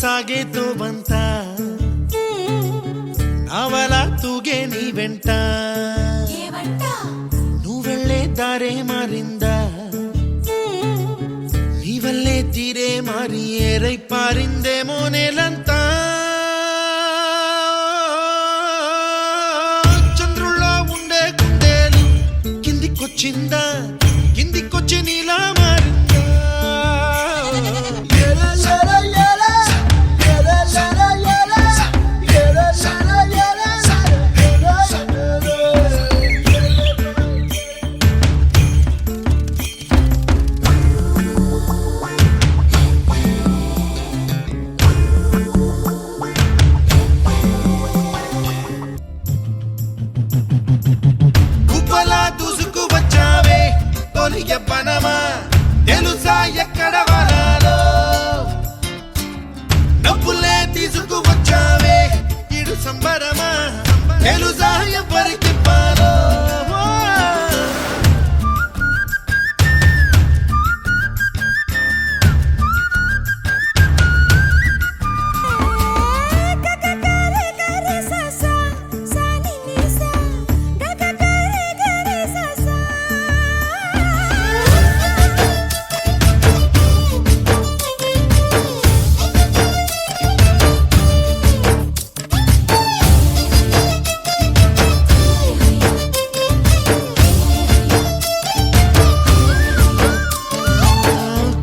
సాగేతో వంత నావల తూగే నీ వెంట నువ్వెళ్ళే దారే మారిందా నీ వల్లే తీరే మారి ఏరై పారిందేమో నేలంతా చంద్రుల్లో ఉండే గుండెలు కిందికొచ్చిందా కిందికొచ్చి నీలా మారిందా పనమా తెలుసా ఎక్కడ వనాలో డబ్బులే తీసుకువచ్చావే ఇడు సంబరమా తెలుసా ఎవరికి పాలో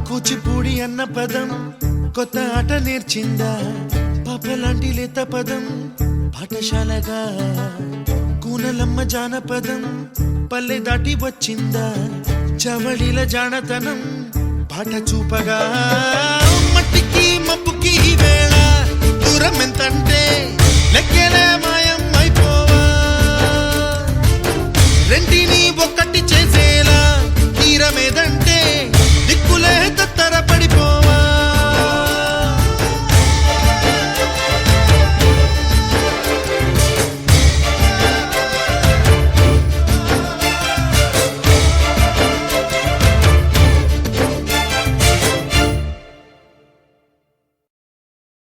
కూచిపూడి అన్న పదం కొత్త ఆట నేర్చిందా పాపలాంటి లేత పదం పాఠశాలగా కూనలమ్మ జానపదం పల్లె దాటి వచ్చిందా చవడిల జానతనం పాట చూపగా మట్టికి మబ్బుకి వేళ దూరం ఎంత